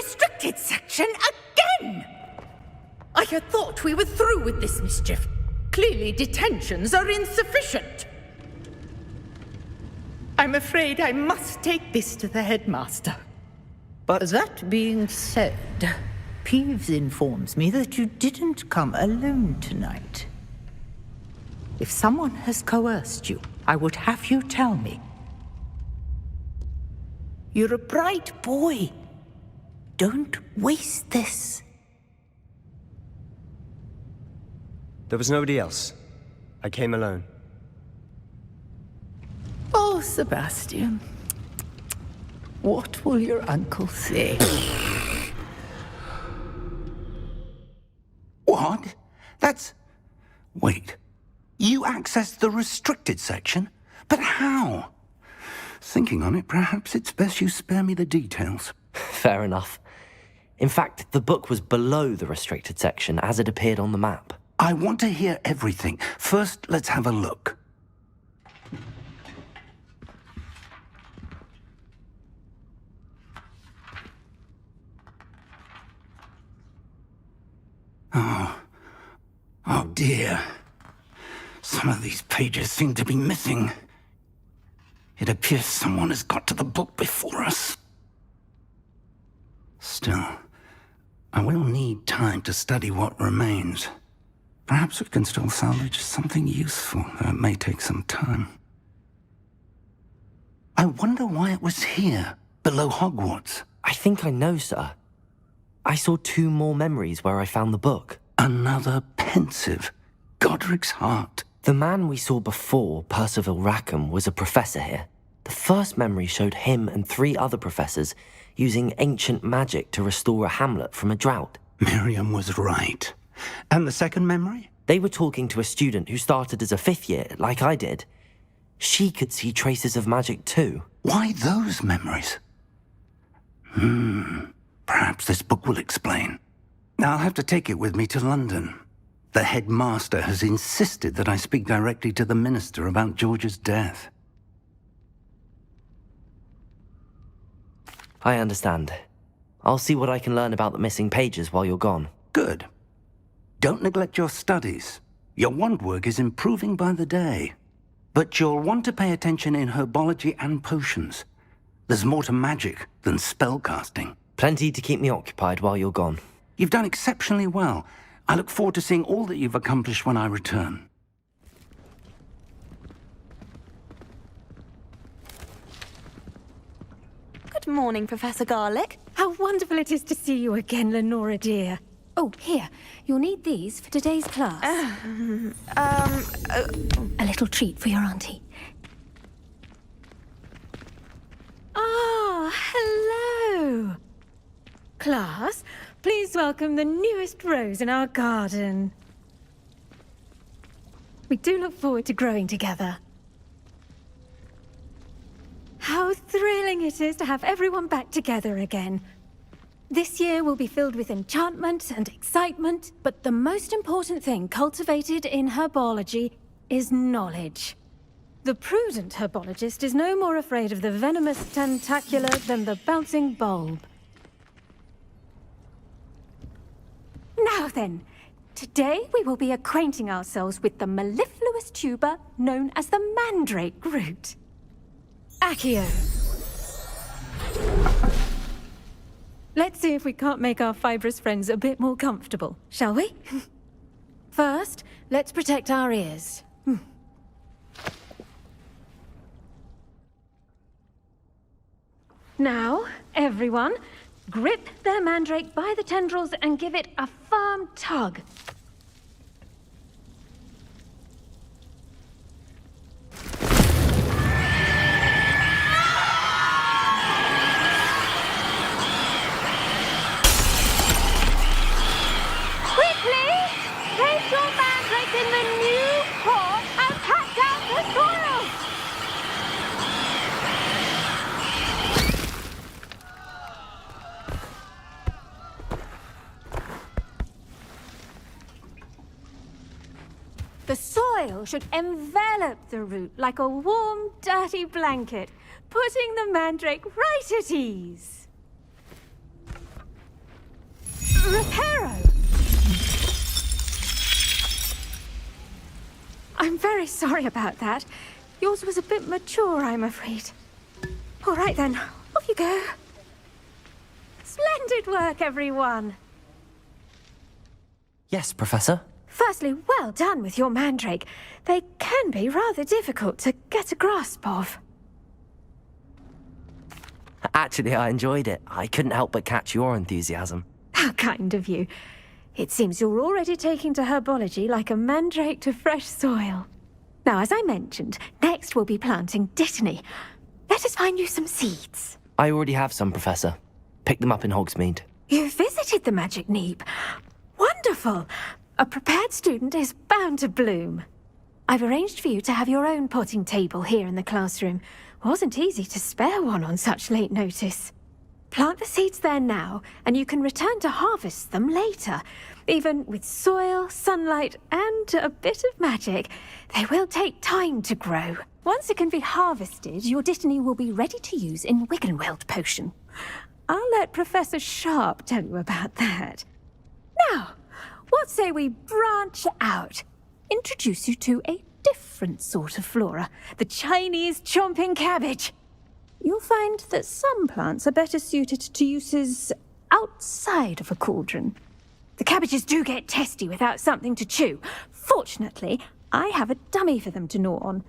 restricted section again! I had thought we were through with this mischief. Clearly detentions are insufficient. I'm afraid I must take this to the headmaster. But that being said, Peeves informs me that you didn't come alone tonight. If someone has coerced you, I would have you tell me. You're a bright boy. Don't waste this. There was nobody else. I came alone. Oh, Sebastian. What will your uncle say? What? That's... Wait. You accessed the restricted section? But how? Thinking on it, perhaps it's best you spare me the details. Fair enough. In fact, the book was below the restricted section as it appeared on the map. I want to hear everything. First, let's have a look. Oh dear. Some of these pages seem to be missing. It appears someone has got to the book before us. Still, I will need time to study what remains. Perhaps we can still salvage something useful, though it may take some time. I wonder why it was here, below Hogwarts. I think I know, sir. I saw 2 more memories where I found the book. Another pensive. Godric's heart. The man we saw before, Percival Rackham, was a professor here. The first memory showed him and 3 other professors using ancient magic to restore a hamlet from a drought. Miriam was right. And the second memory? They were talking to a student who started as a 5th year, like I did. She could see traces of magic too. Why those memories? Perhaps this book will explain. I'll have to take it with me to London. The headmaster has insisted that I speak directly to the minister about George's death. I understand. I'll see what I can learn about the missing pages while you're gone. Good. Don't neglect your studies. Your wand work is improving by the day. But you'll want to pay attention in herbology and potions. There's more to magic than spellcasting. Plenty to keep me occupied while you're gone. You've done exceptionally well. I look forward to seeing all that you've accomplished when I return. Good morning, Professor Garlick. How wonderful it is to see you again, Lenora dear. Oh, here. You'll need these for today's class. A little treat for your auntie. Ah, hello. Class, please welcome the newest rose in our garden. We do look forward to growing together. How thrilling it is to have everyone back together again. This year will be filled with enchantment and excitement, but the most important thing cultivated in herbology is knowledge. The prudent herbologist is no more afraid of the venomous tentacular than the bouncing bulb. Now then, today we will be acquainting ourselves with the mellifluous tuber known as the mandrake root. Accio. Let's see if we can't make our fibrous friends a bit more comfortable, shall we? First, let's protect our ears. Now, everyone, grip their mandrake by the tendrils and give it a firm tug. Place your mandrake in the new pot and pack down the soil! The soil should envelop the root like a warm, dirty blanket, putting the mandrake right at ease. very sorry about that. Yours was a bit mature, I'm afraid. All right then, off you go. Splendid work, everyone. Yes, Professor? Firstly, well done with your mandrake. They can be rather difficult to get a grasp of. Actually, I enjoyed it. I couldn't help but catch your enthusiasm. How kind of you. It seems you're already taking to herbology like a mandrake to fresh soil. Now, as I mentioned, next we'll be planting dittany. Let us find you some seeds. I already have some, Professor. Picked them up in Hogsmeade. You visited the Magic Neep. Wonderful! A prepared student is bound to bloom. I've arranged for you to have your own potting table here in the classroom. Wasn't easy to spare one on such late notice. Plant the seeds there now, and you can return to harvest them later. Even with soil, sunlight, and a bit of magic, they will take time to grow. Once it can be harvested, your dittany will be ready to use in Wiggenweld potion. I'll let Professor Sharp tell you about that. Now, what say we branch out? Introduce you to a different sort of flora, the Chinese chomping cabbage. You'll find that some plants are better suited to uses outside of a cauldron. The cabbages do get testy without something to chew. Fortunately, I have a dummy for them to gnaw on.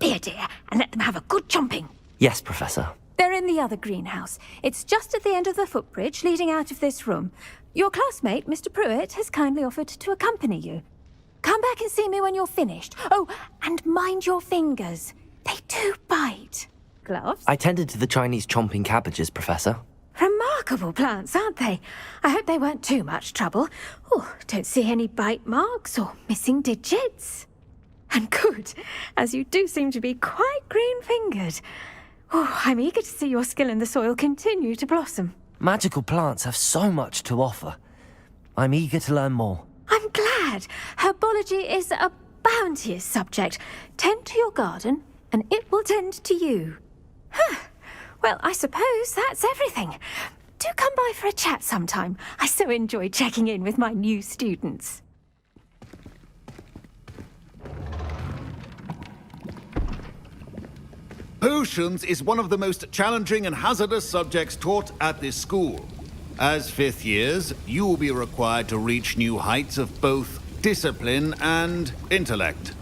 Be a dear and let them have a good chomping. Yes, Professor. They're in the other greenhouse. It's just at the end of the footbridge leading out of this room. Your classmate, Mr. Pruitt, has kindly offered to accompany you. Come back and see me when you're finished. Oh, and mind your fingers. They do bite. Gloves? I tended to the Chinese chomping cabbages, Professor. Remarkable plants, aren't they? I hope they weren't too much trouble. Oh, don't see any bite marks or missing digits. And good, as you do seem to be quite green-fingered. Oh, I'm eager to see your skill in the soil continue to blossom. Magical plants have so much to offer. I'm eager to learn more. I'm glad. Herbology is a bounteous subject. Tend to your garden, and it will tend to you. Huh. Well, I suppose that's everything. Do come by for a chat sometime. I so enjoy checking in with my new students. Potions is one of the most challenging and hazardous subjects taught at this school. As fifth years, you will be required to reach new heights of both discipline and intellect.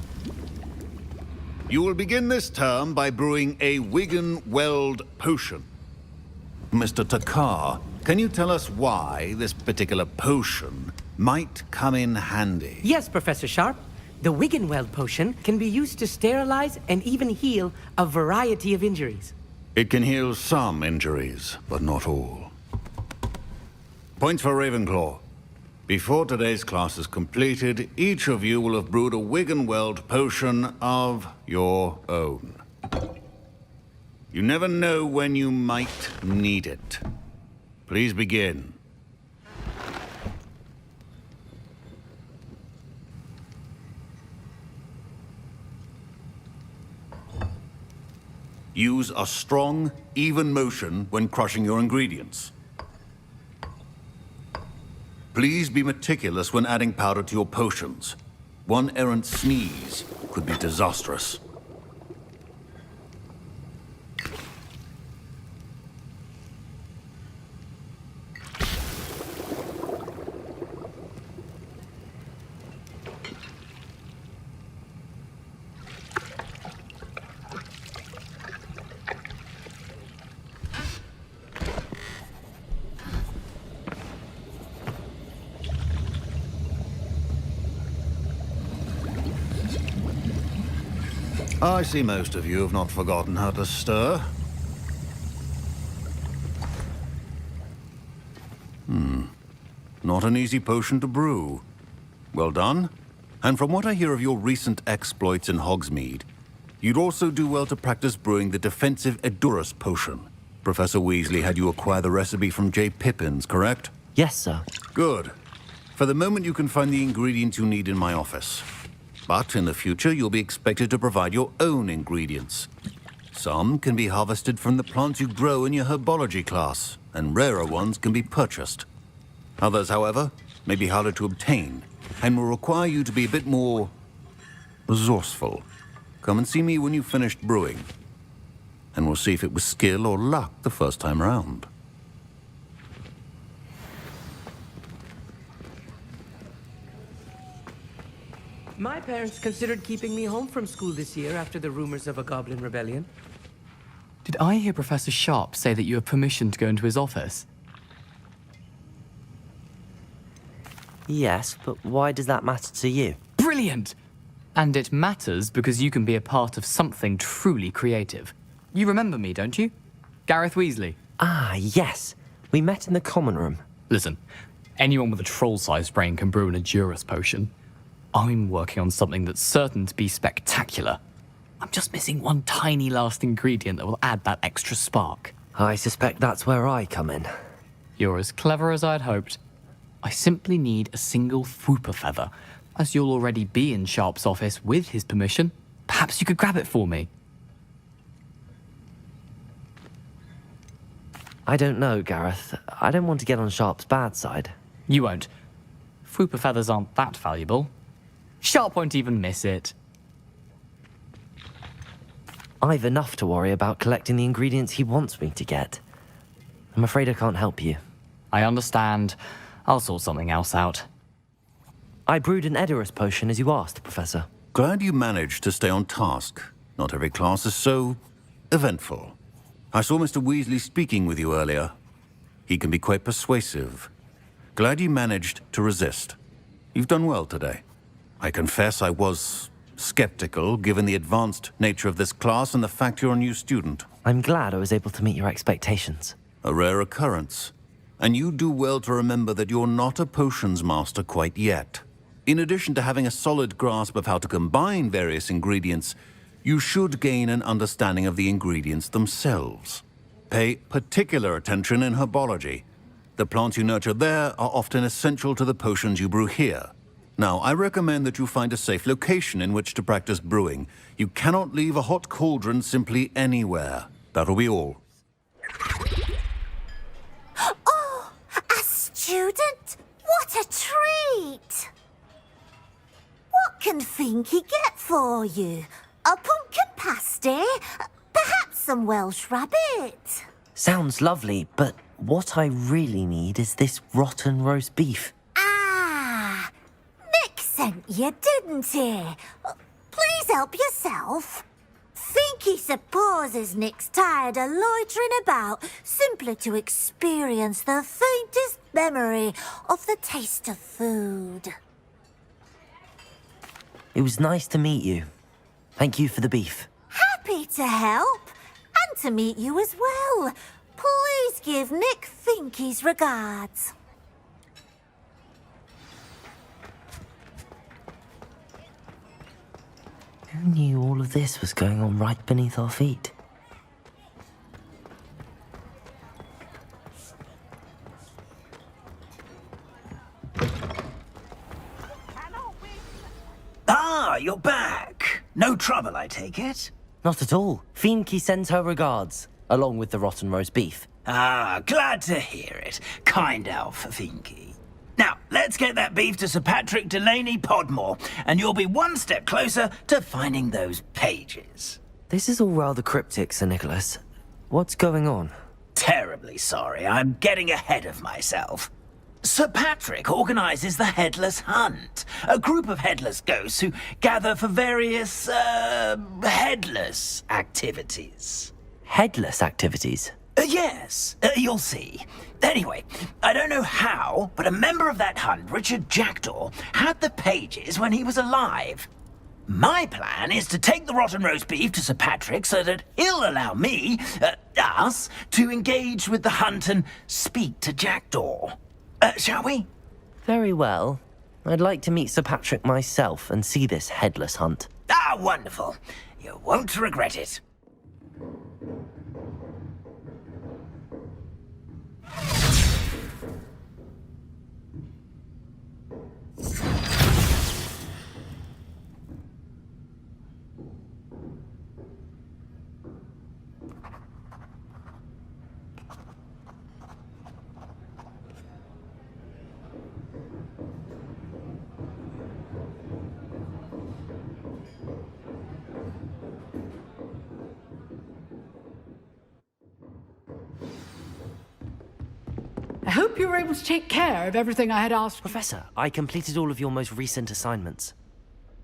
You will begin this term by brewing a Wiggenweld potion. Mr. Takar, can you tell us why this particular potion might come in handy? Yes, Professor Sharp. The Wiggenweld potion can be used to sterilize and even heal a variety of injuries. It can heal some injuries, but not all. Points for Ravenclaw. Before today's class is completed, each of you will have brewed a Wiggenweld potion of your own. You never know when you might need it. Please begin. Use a strong, even motion when crushing your ingredients. Please be meticulous when adding powder to your potions. One errant sneeze could be disastrous. I see most of you have not forgotten how to stir. Not an easy potion to brew. Well done. And from what I hear of your recent exploits in Hogsmeade, you'd also do well to practice brewing the defensive Edurus potion. Professor Weasley had you acquire the recipe from J. Pippins, correct? Yes, sir. Good. For the moment, you can find the ingredients you need in my office. But in the future, you'll be expected to provide your own ingredients. Some can be harvested from the plants you grow in your herbology class, and rarer ones can be purchased. Others, however, may be harder to obtain, and will require you to be a bit more resourceful. Come and see me when you've finished brewing, and we'll see if it was skill or luck the first time round. My parents considered keeping me home from school this year after the rumors of a goblin rebellion. Did I hear Professor Sharp say that you have permission to go into his office? Yes, but why does that matter to you? Brilliant! And it matters because you can be a part of something truly creative. You remember me, don't you? Gareth Weasley. Ah, yes. We met in the common room. Listen, anyone with a troll-sized brain can brew an Edurus potion. I'm working on something that's certain to be spectacular. I'm just missing one tiny last ingredient that will add that extra spark. I suspect that's where I come in. You're as clever as I'd hoped. I simply need a single Fwooper feather. As you'll already be in Sharp's office with his permission, perhaps you could grab it for me. I don't know, Gareth. I don't want to get on Sharp's bad side. You won't. Fwooper feathers aren't that valuable. Sharp won't even miss it. I've enough to worry about collecting the ingredients he wants me to get. I'm afraid I can't help you. I understand. I'll sort something else out. I brewed an Edurus potion as you asked, Professor. Glad you managed to stay on task. Not every class is so eventful. I saw Mr. Weasley speaking with you earlier. He can be quite persuasive. Glad you managed to resist. You've done well today. I confess I was skeptical, given the advanced nature of this class and the fact you're a new student. I'm glad I was able to meet your expectations. A rare occurrence. And you do well to remember that you're not a potions master quite yet. In addition to having a solid grasp of how to combine various ingredients, you should gain an understanding of the ingredients themselves. Pay particular attention in herbology. The plants you nurture there are often essential to the potions you brew here. Now, I recommend that you find a safe location in which to practice brewing. You cannot leave a hot cauldron simply anywhere. That'll be all. Oh, a student? What a treat! What can Finky get for you? A pumpkin pasty? Perhaps some Welsh rabbit? Sounds lovely, but what I really need is this rotten roast beef. Ah, Nick sent you, didn't he? Please help yourself. Finky supposes Nick's tired of loitering about simply to experience the faintest memory of the taste of food. It was nice to meet you. Thank you for the beef. Happy to help, and to meet you as well. Please give Nick Finky's regards. Who knew all of this was going on right beneath our feet? Ah, you're back. No trouble, I take it? Not at all. Finky sends her regards, along with the rotten roast beef. Ah, glad to hear it. Kind elf, Finky. Now, let's get that beef to Sir Patrick Delaney Podmore, and you'll be one step closer to finding those pages. This is all rather cryptic, Sir Nicholas. What's going on? Terribly sorry, I'm getting ahead of myself. Sir Patrick organises the Headless Hunt, a group of headless ghosts who gather for various, headless activities. Headless activities? Yes, you'll see. Anyway, I don't know how, but a member of that hunt, Richard Jackdaw, had the pages when he was alive. My plan is to take the rotten roast beef to Sir Patrick so that he'll allow me, us, to engage with the hunt and speak to Jackdaw. Shall we? Very well. I'd like to meet Sir Patrick myself and see this headless hunt. Ah, wonderful. You won't regret it. hope you were able to take care of everything I had asked. Professor, I completed all of your most recent assignments.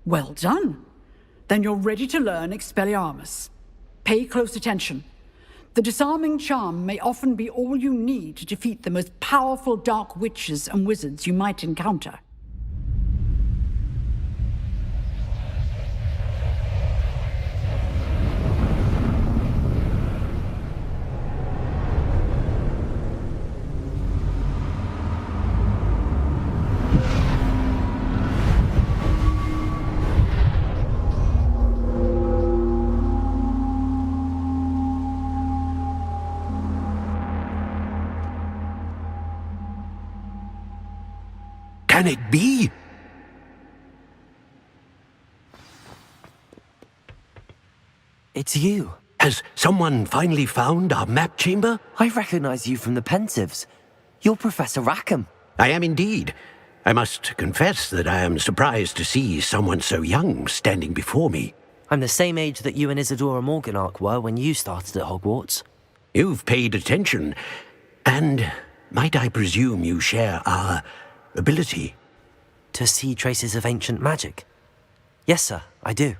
Well done. Then you're ready to learn Expelliarmus. Pay close attention. The disarming charm may often be all you need to defeat the most powerful dark witches and wizards you might encounter. Can it be? It's you. Has someone finally found our map chamber? I recognize you from the Pensieves. You're Professor Rackham. I am indeed. I must confess that I am surprised to see someone so young standing before me. I'm the same age that you and Isadora Morganach were when you started at Hogwarts. You've paid attention, and might I presume you share our ability? To see traces of ancient magic? Yes, sir, I do.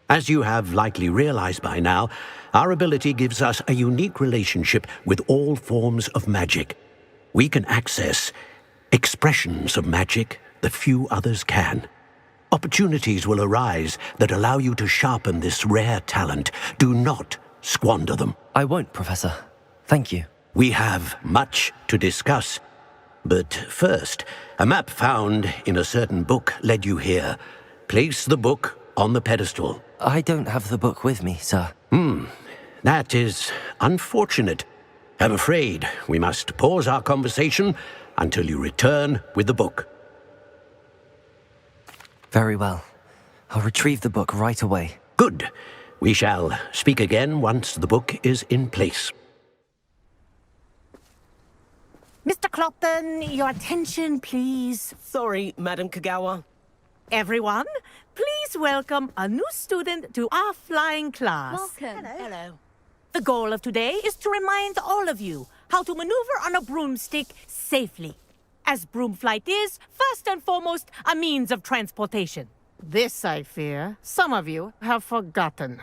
As you have likely realized by now, our ability gives us a unique relationship with all forms of magic. We can access expressions of magic that few others can. Opportunities will arise that allow you to sharpen this rare talent. Do not squander them. I won't, Professor. Thank you. We have much to discuss. But first, a map found in a certain book led you here. Place the book on the pedestal. I don't have the book with me, sir. That is unfortunate. I'm afraid we must pause our conversation until you return with the book. Very well. I'll retrieve the book right away. Good. We shall speak again once the book is in place. Mr. Clopton, your attention, please. Sorry, Madam Kagawa. Everyone, please welcome a new student to our flying class. Welcome. Hello. The goal of today is to remind all of you how to maneuver on a broomstick safely, as broom flight is, first and foremost, a means of transportation. This, I fear, some of you have forgotten.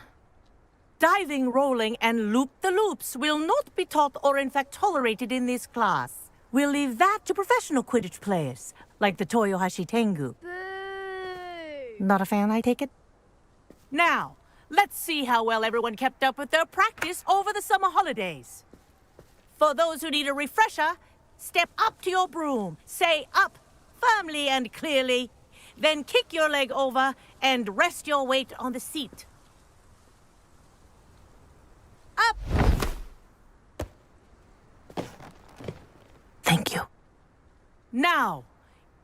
Diving, rolling, and loop-the-loops will not be taught or in fact tolerated in this class. We'll leave that to professional Quidditch players, like the Toyohashi Tengu. Boo! Not a fan, I take it? Now, let's see how well everyone kept up with their practice over the summer holidays. For those who need a refresher, step up to your broom, say up firmly and clearly, then kick your leg over and rest your weight on the seat. Up! Thank you. Now,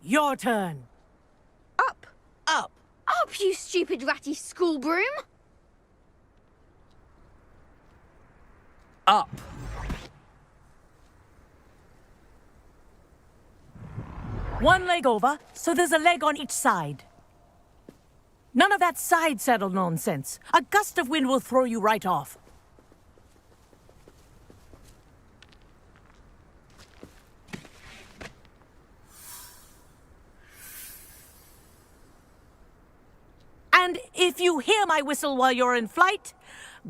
your turn. Up! Up! Up, you stupid ratty school broom! Up. One leg over, so there's a leg on each side. None of that side saddle nonsense. A gust of wind will throw you right off. And if you hear my whistle while you're in flight,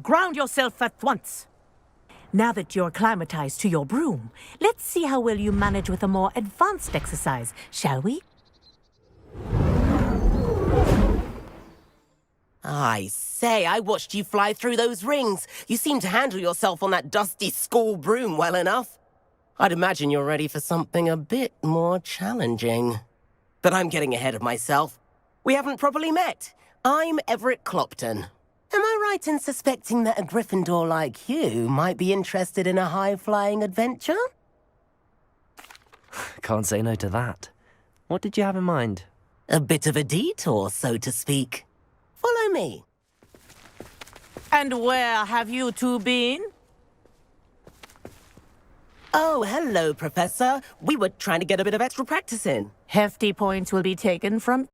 ground yourself at once. Now that you're acclimatized to your broom, let's see how well you manage with a more advanced exercise, shall we? I say, I watched you fly through those rings. You seem to handle yourself on that dusty school broom well enough. I'd imagine you're ready for something a bit more challenging. But I'm getting ahead of myself. We haven't properly met. I'm Everett Clopton. Am I right in suspecting that a Gryffindor like you might be interested in a high-flying adventure? Can't say no to that. What did you have in mind? A bit of a detour, so to speak. Follow me. And where have you two been? Oh, hello, Professor. We were trying to get a bit of extra practice in. Hefty points will be taken from